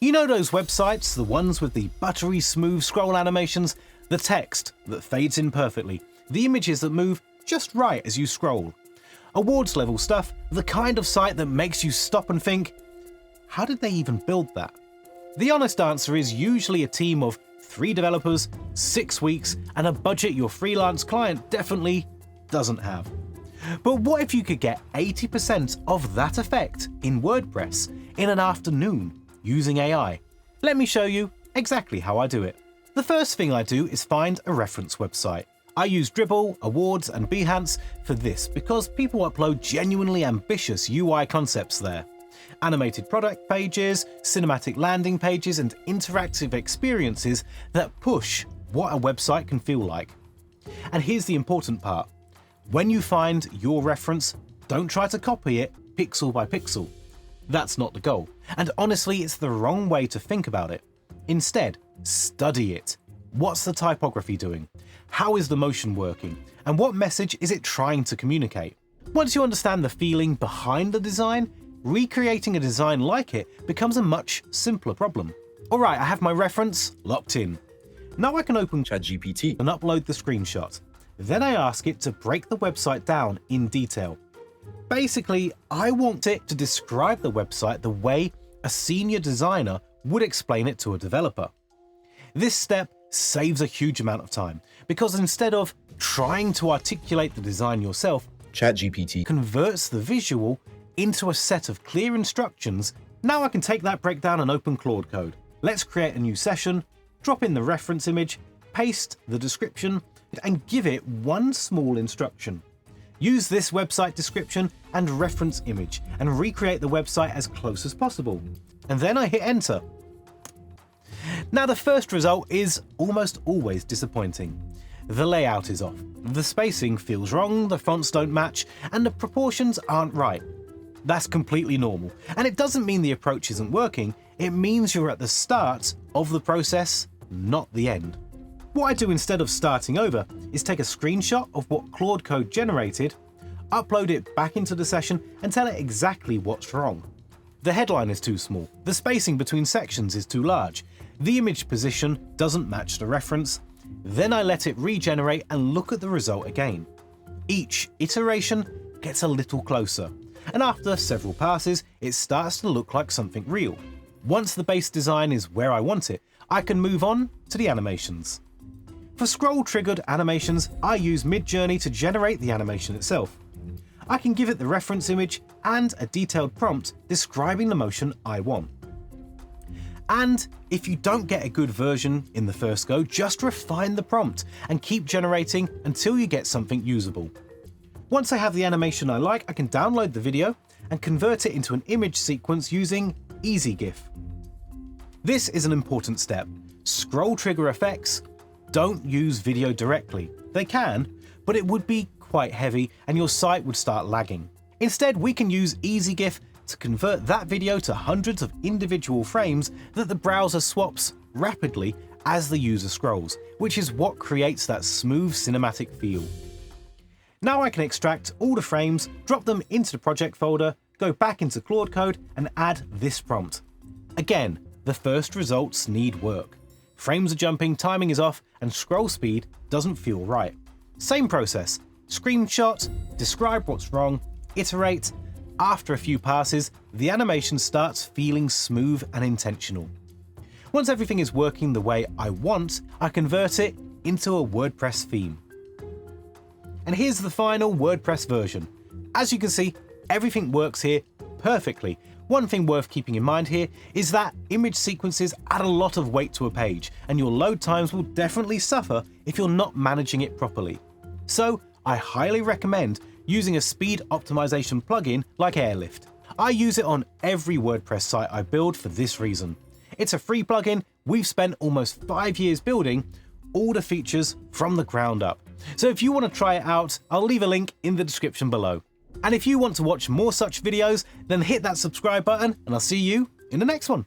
You know those websites, the ones with the buttery smooth scroll animations, the text that fades in perfectly, the images that move just right as you scroll. Awards level stuff, the kind of site that makes you stop and think, how did they even build that? The honest answer is usually a team of 3 developers, 6 weeks, and a budget your freelance client definitely doesn't have. But what if you could get 80% of that effect in WordPress in an afternoon using AI? Let me show you exactly how I do it. The first thing I do is find a reference website. I use Dribbble, Awards, and Behance for this because people upload genuinely ambitious UI concepts there. Animated product pages, cinematic landing pages, and interactive experiences that push what a website can feel like. And here's the important part. When you find your reference, don't try to copy it pixel by pixel. That's not the goal. And honestly, it's the wrong way to think about it. Instead, study it. What's the typography doing? How is the motion working? And what message is it trying to communicate? Once you understand the feeling behind the design, recreating a design like it becomes a much simpler problem. Alright, I have my reference locked in. Now I can open ChatGPT and upload the screenshot. Then I ask it to break the website down in detail. Basically, I want it to describe the website the way a senior designer would explain it to a developer. This step saves a huge amount of time because instead of trying to articulate the design yourself, ChatGPT converts the visual into a set of clear instructions. Now I can take that breakdown and open Claude Code. Let's create a new session, drop in the reference image, paste the description, and give it one small instruction. Use this website description and reference image and recreate the website as close as possible. And then I hit enter. Now the first result is almost always disappointing. The layout is off, the spacing feels wrong, the fonts don't match, and the proportions aren't right. That's completely normal, and it doesn't mean the approach isn't working, it means you're at the start of the process, not the end. What I do instead of starting over is take a screenshot of what Claude Code generated, upload it back into the session, and tell it exactly what's wrong. The headline is too small, the spacing between sections is too large, the image position doesn't match the reference. Then I let it regenerate and look at the result again. Each iteration gets a little closer, and after several passes, it starts to look like something real. Once the base design is where I want it, I can move on to the animations. For scroll-triggered animations, I use Midjourney to generate the animation itself. I can give it the reference image and a detailed prompt describing the motion I want. And if you don't get a good version in the first go, just refine the prompt and keep generating until you get something usable. Once I have the animation I like, I can download the video and convert it into an image sequence using EasyGIF. This is an important step. Scroll trigger effects don't use video directly. They can, but it would be quite heavy and your site would start lagging. Instead, we can use EasyGIF to convert that video to hundreds of individual frames that the browser swaps rapidly as the user scrolls, which is what creates that smooth cinematic feel. Now I can extract all the frames, drop them into the project folder, go back into Claude Code and add this prompt. Again, the first results need work. Frames are jumping, timing is off, and scroll speed doesn't feel right. Same process, screenshot, describe what's wrong, iterate. After a few passes, the animation starts feeling smooth and intentional. Once everything is working the way I want, I convert it into a WordPress theme. And here's the final WordPress version. As you can see, everything works here perfectly. One thing worth keeping in mind here is that image sequences add a lot of weight to a page, and your load times will definitely suffer if you're not managing it properly. So I highly recommend using a speed optimization plugin like Airlift. I use it on every WordPress site I build for this reason. It's a free plugin we've spent almost 5 years building, all the features from the ground up. So if you want to try it out, I'll leave a link in the description below. And if you want to watch more such videos, then hit that subscribe button and I'll see you in the next one.